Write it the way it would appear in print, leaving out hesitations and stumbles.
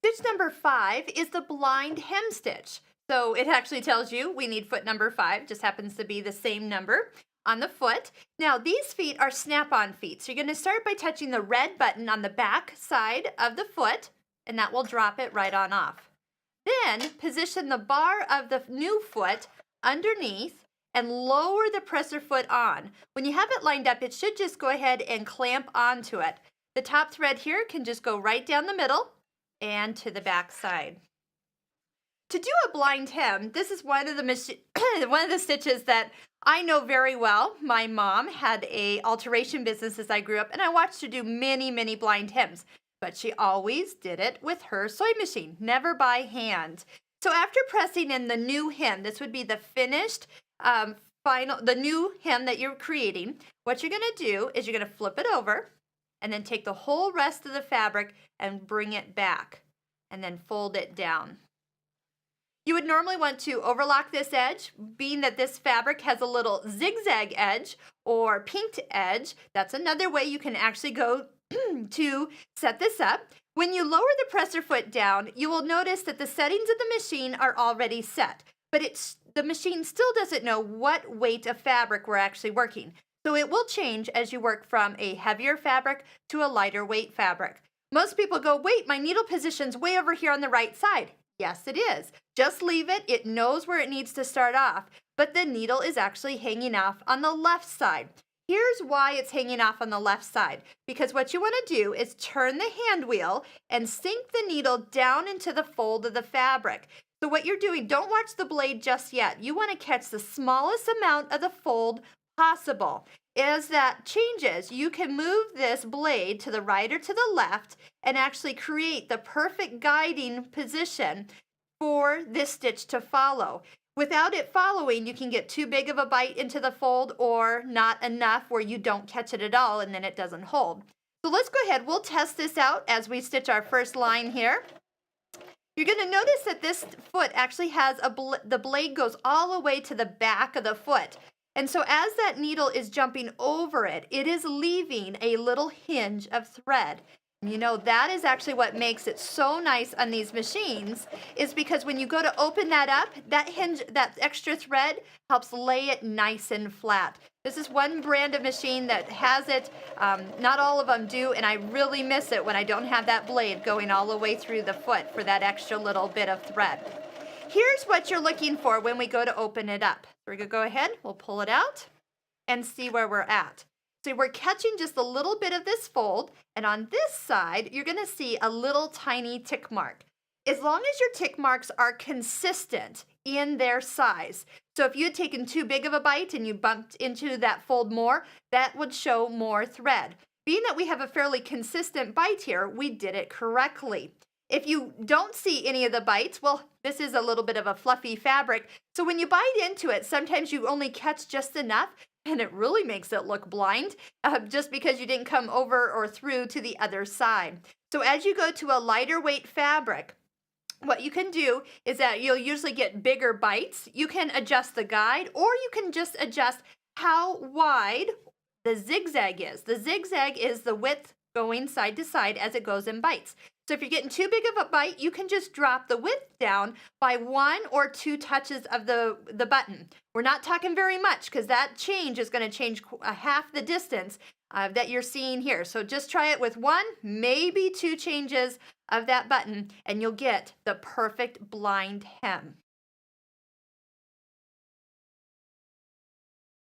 Stitch number 5 is the blind hem stitch. So it actually tells you we need foot number 5, just happens to be the same number on the foot. Now these feet are snap-on feet. So you're going to start by touching the red button on the back side of the foot, and that will drop it right on off. Then position the bar of the new foot underneath and lower the presser foot on. When you have it lined up, it should just go ahead and clamp onto it. The top thread here can just go right down the middle and to the back side. To do a blind hem, this is one of the stitches that I know very well. My mom had a alteration business as I grew up, and I watched her do many, many blind hems, but she always did it with her sewing machine, never by hand. So after pressing in the new hem, this would be the finished the new hem that you're creating. What you're going to do is you're going to flip it over and then take the whole rest of the fabric and bring it back and then fold it down. You would normally want to overlock this edge, being that this fabric has a little zigzag edge or pinked edge. That's another way you can actually go to set this up. When you lower the presser foot down, you will notice that the settings of the machine are already set, but the machine still doesn't know what weight of fabric we're actually working. So it will change as you work from a heavier fabric to a lighter weight fabric. Most people go, wait, my needle position's way over here on the right side. Yes, it is. Just leave it. It knows where it needs to start off, but the needle is actually hanging off on the left side. Here's why it's hanging off on the left side, because what you want to do is turn the hand wheel and sink the needle down into the fold of the fabric. So what you're doing, don't watch the blade just yet. You want to catch the smallest amount of the fold possible. As that changes, you can move this blade to the right or to the left and actually create the perfect guiding position for this stitch to follow. Without it following, you can get too big of a bite into the fold or not enough where you don't catch it at all and then it doesn't hold. So let's go ahead. We'll test this out as we stitch our first line here. You're going to notice that this foot actually has the blade goes all the way to the back of the foot. And so as that needle is jumping over it, it is leaving a little hinge of thread. You know, that is actually what makes it so nice on these machines, is because when you go to open that up, that hinge, that extra thread helps lay it nice and flat. This is one brand of machine that has it. Not all of them do, and I really miss it when I don't have that blade going all the way through the foot for that extra little bit of thread. Here's what you're looking for when we go to open it up. We're going to go ahead, we'll pull it out and see where we're at. So we're catching just a little bit of this fold, and on this side, you're going to see a little tiny tick mark. As long as your tick marks are consistent in their size. So if you had taken too big of a bite and you bumped into that fold more, that would show more thread. Being that we have a fairly consistent bite here, we did it correctly. If you don't see any of the bites, well, this is a little bit of a fluffy fabric. So when you bite into it, sometimes you only catch just enough, and it really makes it look blind just because you didn't come over or through to the other side. So as you go to a lighter weight fabric, what you can do is that you'll usually get bigger bites. You can adjust the guide, or you can just adjust how wide the zigzag is. The zigzag is the width going side to side as it goes in bites. So if you're getting too big of a bite, you can just drop the width down by 1 or 2 touches of the button. We're not talking very much because that change is going to change half the distance that you're seeing here. So just try it with 1, maybe 2 changes of that button, and you'll get the perfect blind hem.